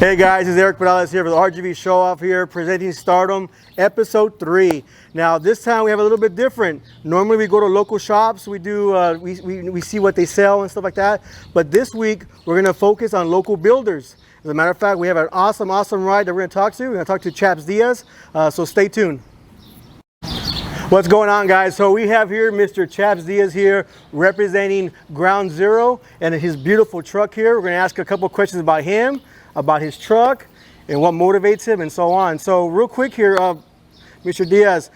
Hey guys, it's Eric Morales here for the RGB Show Off here, presenting Stardom Episode 3. Now this time we have a little bit different. Normally we go to local shops, we do we see what they sell and stuff like that. But this week we're gonna focus on local builders. As a matter of fact, we have an awesome ride that we're gonna talk to. We're gonna talk to Chaps Diaz, so stay tuned. What's going on, guys? So we have here Mr. Chaps Diaz here representing Ground Zero and his beautiful truck here. We're gonna ask a couple questions about him, about his truck, and what motivates him, and so on. So real quick here, Mr. Diaz,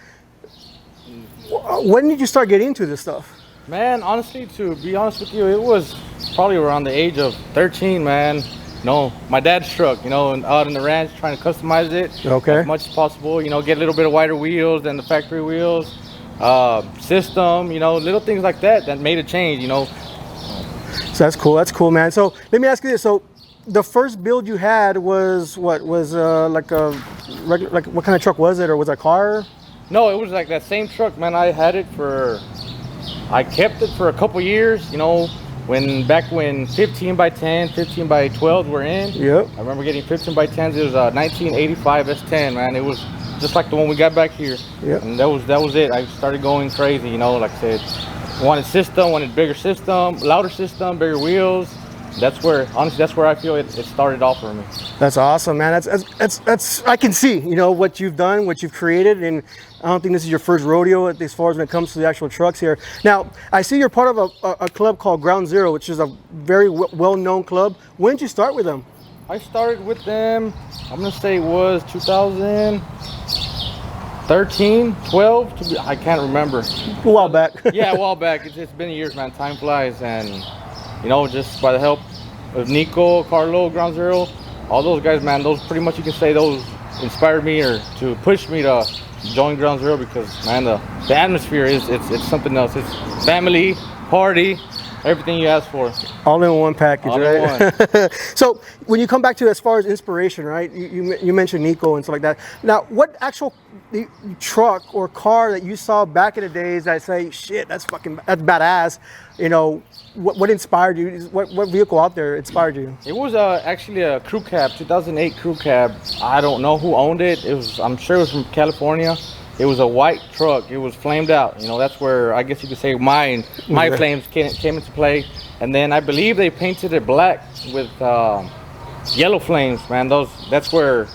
when did you start getting into this stuff? Man, honestly, to be honest with you, it was probably around the age of 13, man. My dad's truck, out in the ranch, trying to customize it as much as possible, get a little bit of wider wheels than the factory wheels, system, little things like that made a change, So that's cool, man. So let me ask you this. So the first build you had was what? Was like a regular, like what kind of truck was it, or was it a car? No, it was like that same truck, man. I kept it for a couple years, back when 15 by 10, 15 by 12 were in. Yep. I remember getting 15 by 10s. It was a 1985 S10, man. It was just like the one we got back here. Yep. And that was it. I started going crazy, like I said. Wanted bigger system, louder system, bigger wheels. That's where I feel it started off for me. That's awesome, man. That's I can see, what you've done, what you've created, and I don't think this is your first rodeo as far as when it comes to the actual trucks here. Now, I see you're part of a club called Ground Zero, which is a very well-known club. When did you start with them? I started with them, I'm gonna say it was 2013, 12, I can't remember. A while back. Yeah, a while back. It's been years, man. Time flies, and just by the help of Nico, Carlo, Ground Zero, all those guys, man, those pretty much you can say those inspired me or to push me to join Ground Zero, because, man, the atmosphere it's something else. It's family, party, everything you ask for. All in one package, all right? In one. So when you come back to as far as inspiration, right? You mentioned Nico and stuff like that. Now, what actual truck or car that you saw back in the days that say, shit, that's badass? What inspired you? What vehicle out there inspired you? It was actually a crew cab, 2008 crew cab. I don't know who owned it. I'm sure it was from California. It was a white truck. It was flamed out. That's where I guess you could say my flames came into play. And then I believe they painted it black with yellow flames, man. That's where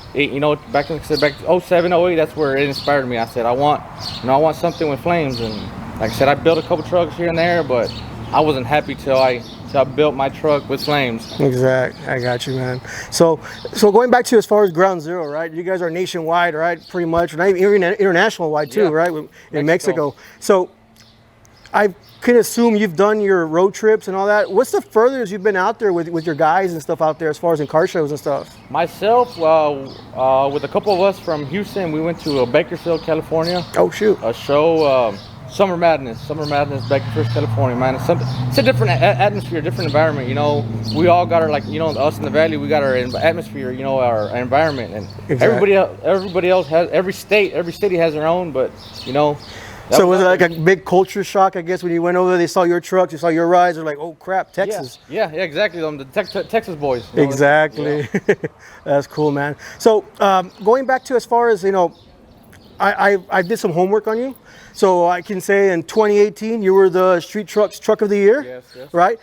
back in 07, 08, that's where it inspired me. I said I want something with flames, and like I said, I built a couple trucks here and there, but I wasn't happy till I built my truck with flames. Exactly. I got you, man. So going back to as far as Ground Zero, right? You guys are nationwide, right? Pretty much, not even international wide too, right? In Mexico. So I can assume you've done your road trips and all that. What's the furthest you've been out there with your guys and stuff out there as far as in car shows and stuff? Myself, with a couple of us from Houston, we went to Bakersfield, California. Oh, shoot. A show, Summer Madness, Bakersfield, California, man. It's a different atmosphere, different environment. We all got our, us in the valley, we got our atmosphere, our environment, and exactly. everybody else has, every city has their own, but So was it like a big culture shock, I guess, when you went over there, they saw your trucks, they saw your rides, they're like, oh crap, Texas. Yeah, exactly. The Texas boys. Exactly. Yeah. That's cool, man. So going back to as far as, I did some homework on you. So I can say in 2018, you were the Street Trucks Truck of the Year, yes. Right?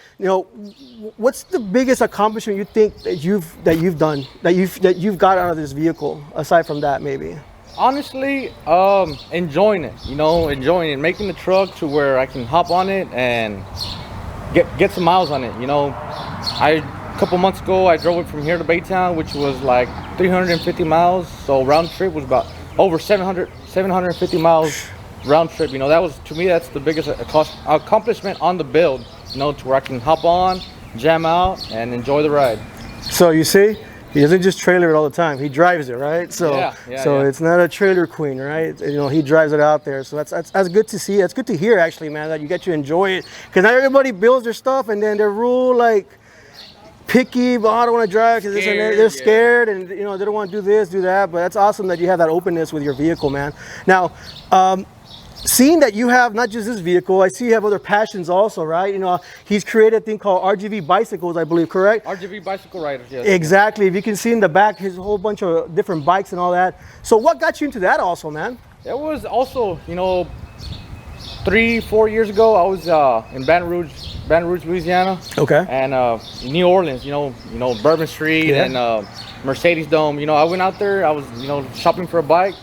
What's the biggest accomplishment you think that you've done, that you've got out of this vehicle, aside from that, maybe? Honestly, enjoying it, making the truck to where I can hop on it and get some miles on it. A couple months ago, I drove it from here to Baytown, which was like 350 miles. So round trip was about over 750 miles round trip. To me, that's the biggest accomplishment on the build. To where I can hop on, jam out, and enjoy the ride. So you see, he doesn't just trailer it all the time. He drives it, right? So it's not a trailer queen, right? He drives it out there. So that's good to see. That's good to hear, actually, man, that you get to enjoy it. Because not everybody builds their stuff, and then they're real picky, but I don't want to drive because they're scared, and they don't want to do this, do that. But that's awesome that you have that openness with your vehicle, man. Now, seeing that you have not just this vehicle, I see you have other passions also, right? You know, he's created a thing called RGV Bicycles, I believe, correct? RGV Bicycle Riders, yes. Exactly. If you can see in the back, his whole bunch of different bikes and all that. So what got you into that also, man? It was also, you know, 3-4 years ago, I was in Baton Rouge, Louisiana. Okay. And New Orleans, you know, Bourbon Street and Mercedes Dome. You know, I went out there. I was, you know, shopping for a bike.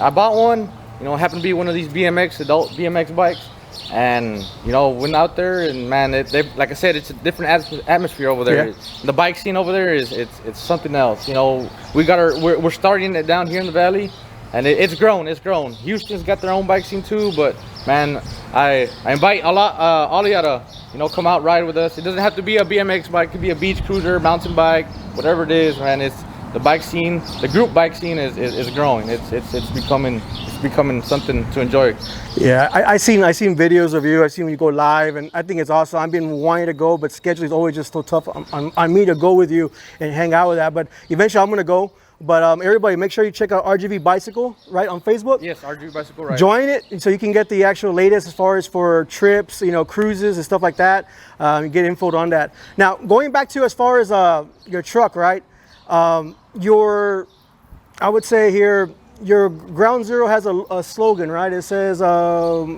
I bought one. You know, it happened to be one of these adult BMX bikes. And you know, went out there, and man, they like I said, it's a different atmosphere over there. Yeah. The bike scene over there is it's something else. You know, we're starting it down here in the valley. And it's grown. Houston's got their own bike scene too, but man, I invite all of y'all to, you know, come out ride with us. It doesn't have to be a BMX bike. It could be a beach cruiser, mountain bike, whatever it is, man. It's the bike scene, the group bike scene is growing. It's becoming something to enjoy. Yeah, I seen videos of you. I've seen you go live, and I think it's awesome. I've been wanting to go, but schedule is always just so tough on me to go with you and hang out with that. But eventually, I'm gonna go. But everybody, make sure you check out RGV Bicycle, right, on Facebook. Yes, RGV Bicycle Riders. Join it so you can get the actual latest as far as for trips, you know, cruises and stuff like that. Get info on that. Now, going back to as far as your truck, right? I would say here, your Ground Zero has a slogan, right? It says the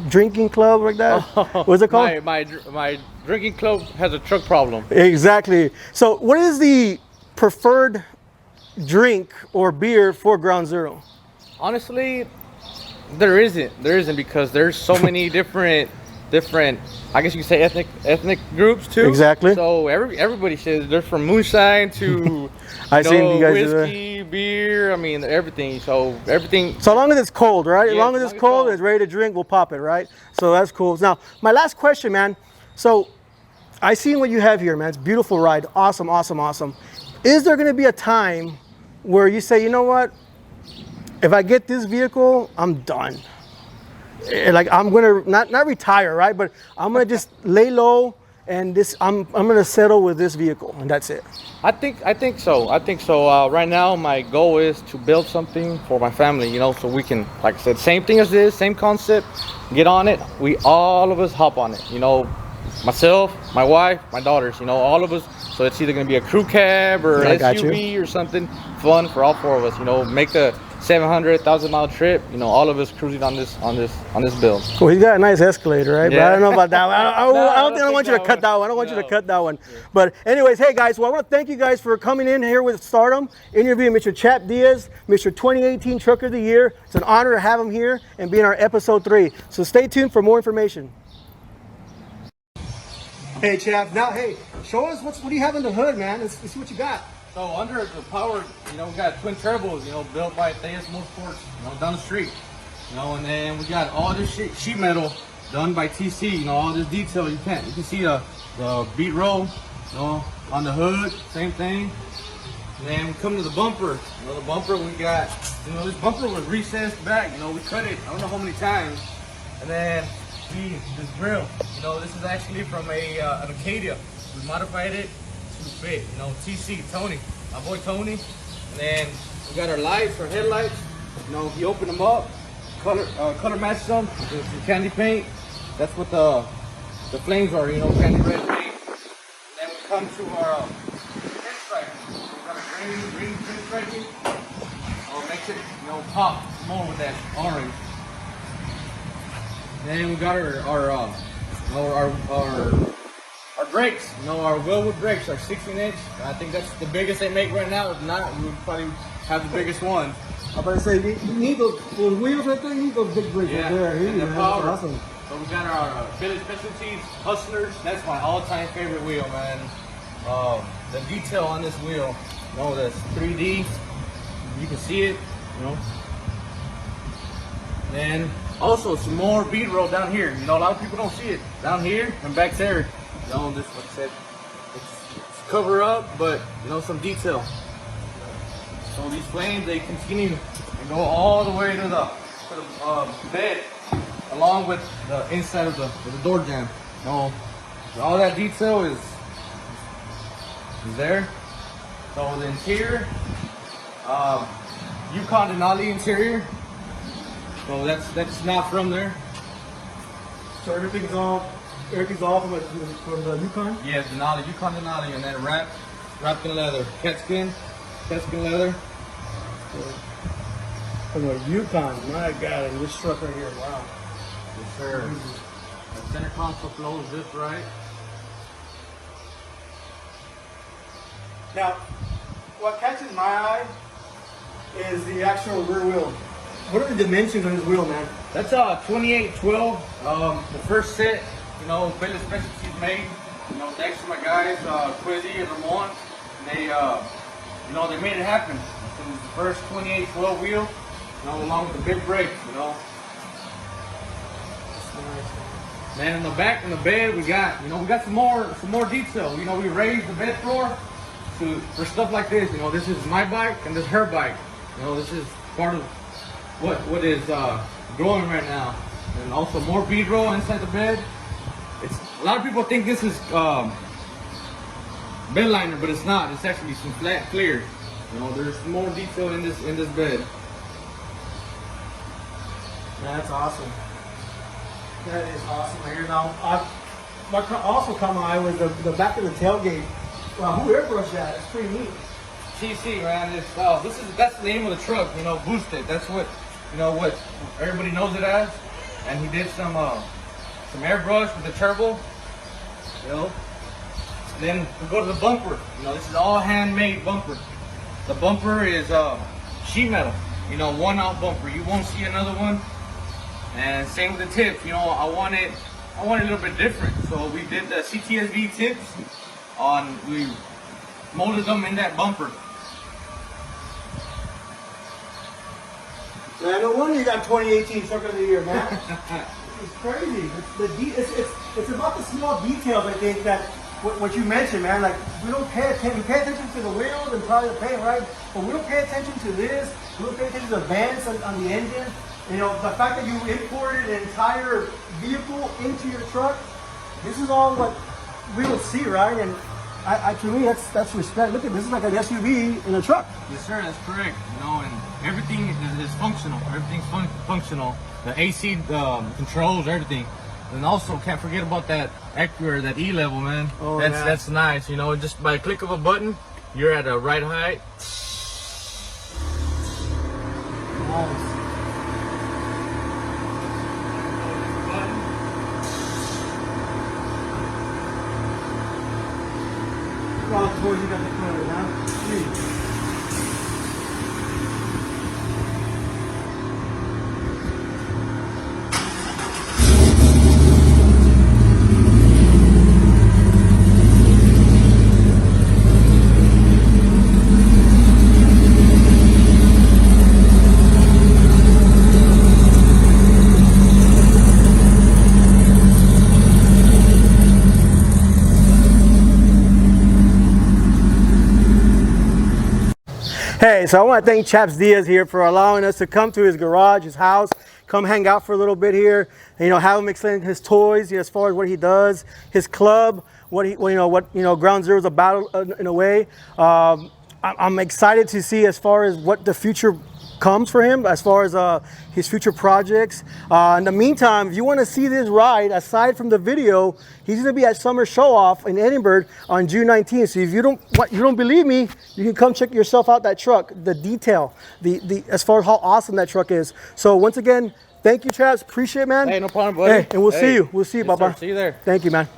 drinking club, like that. What's it called? My drinking club has a truck problem. Exactly. So, what is the preferred drink or beer for Ground Zero? Honestly, there isn't because there's so many different I guess you could say ethnic groups too. Exactly. So everybody says they're from moonshine to I seen you guys whiskey, beer, I mean everything. So so long as it's cold, right? Yeah, as long as it's cold, it's ready to drink, we'll pop it, right? So that's cool. Now, my last question, man. So I seen what you have here, man. It's a beautiful ride. Awesome, awesome, awesome. Is there gonna be a time where you say, you know what? If I get this vehicle, I'm done. Like I'm gonna not retire, right? But I'm gonna just lay low and I'm gonna settle with this vehicle, and that's it. I think so. Right now, my goal is to build something for my family, you know, so we can, like I said, same thing as this, same concept. Get on it. All of us hop on it, you know. Myself, my wife, my daughters, you know, all of us. So it's either gonna be a crew cab or SUV or something fun for all four of us. You know, make the 700,000 mile trip. You know, all of us cruising on this build. Well, he's got a nice Escalator, right? Yeah. But I don't know about that one. I don't want you to cut that one. I don't want you to cut that one. Yeah. But anyways, hey guys, well I want to thank you guys for coming in here with Stardom, interviewing Mr. Chap Diaz, Mr. 2018 Trucker of the Year. It's an honor to have him here and be in our episode 3. So stay tuned for more information. Hey Chap, now hey, show us what do you have in the hood, man? Let's see what you got. So under the power, you know, we got twin turbos, you know, built by Theus Motorsports, you know, down the street. You know, and then we got all this sheet metal done by TC, you know, all this detail. You can see the beat roll, you know, on the hood, same thing. And then we come to the bumper. You know, the bumper we got, you know, this bumper was recessed back, you know, we cut it I don't know how many times. And then this grill, you know, this is actually from an Acadia. We modified it to fit, you know, TC, Tony, my boy Tony. And then we got our lights, our headlights. You know, if you open them up, color match them with some candy paint. That's what the flames are, you know, candy red paint. And then we come to our pinstripe. We got a green pinstriping. Oh, it makes it, you know, pop more with that orange. Then we got our brakes, you know, our Wellwood brakes, our 16-inch. I think that's the biggest they make right now. If not, we would probably have the biggest one. I'm about to say, you need those wheels right there, you need those big brakes right there. And the power. Awesome. So we got our Billy Specialties Hustlers. That's my all-time favorite wheel, man. The detail on this wheel, you know, that's 3D. You can see it, you know. And also some more bead roll down here. You know, a lot of people don't see it down here and back there. You know, this, like I said, it's cover up, but you know, some detail. So these flames, they continue and go all the way to the bed, along with the inside of the door jamb. You know, so all that detail is there. So the interior, Yukon Denali interior. So that's not from there. So everything's all from the Yukon? Yeah, Denali, Yukon Denali, and then wrapped in leather. Catskin leather. From the Yukon, my God, and this truck right here, wow. Yes, sir. The center console flows just right. Now, what catches my eye is the actual rear wheel. What are the dimensions on this wheel, man? That's a 2812. The first set, you know, Billy Specialties made. You know, thanks to my guys, Quizzy and Ramon. They, you know, they made it happen. It was the first 2812 wheel, you know, along with the big brakes, you know. Then in the back, in the bed, we got some more detail. You know, we raised the bed floor for stuff like this. You know, this is my bike and this is her bike. You know, this is part of what is growing right now. And also more B-roll inside the bed. A lot of people think this is bed liner, but it's not. It's actually some flat clear. You know, there's more detail in this bed. That's awesome. That is awesome right here. Now, what also caught my eye was the back of the tailgate. Wow, who airbrushed that? It's pretty neat. TC, man, that's the name of the truck. You know, boosted. That's what everybody knows it as. And he did some airbrush with the turbo. You know. And then we go to the bumper. You know, this is all handmade bumper. The bumper is sheet metal. You know, 1-out bumper. You won't see another one. And same with the tips. You know, I want it a little bit different. So we did the CTSV tips we molded them in that bumper. Man, no wonder you got 2018 Truck of the Year, man. It's crazy. It's about the small details, I think, that what you mentioned, man. Like, we don't pay attention. We pay attention to the wheels and probably the paint, right? But we don't pay attention to this. We don't pay attention to the vents on the engine. You know, the fact that you imported an entire vehicle into your truck, this is all what we don't see, right? And to me, that's respect. Look at this, is like an SUV in a truck. Yes, sir, that's correct. You know, and everything is functional. Everything's functional. The AC controls everything. And also, can't forget about that Acura, that E-level, man. Oh, that's nice. You know, just by a click of a button, you're at a right height. Nice. All the toys you got to put it, huh? Jeez. Hey, so I want to thank Chaps Diaz here for allowing us to come to his garage, his house, come hang out for a little bit here, and, you know, have him explain his toys, you know, as far as what he does, his club, what Ground Zero is about in a way. I'm excited to see as far as what the future comes for him, as far as his future projects. In the meantime, if you want to see this ride, aside from the video, he's going to be at Summer Show Off in Edinburgh on June 19th. So if you don't believe me, you can come check yourself out that truck, the detail, as far as how awesome that truck is. So once again, thank you, Chaps. Appreciate it, man. Hey, no problem, buddy. Hey, and we'll see you. We'll see you, yes, Baba. Sir. See you there. Thank you, man.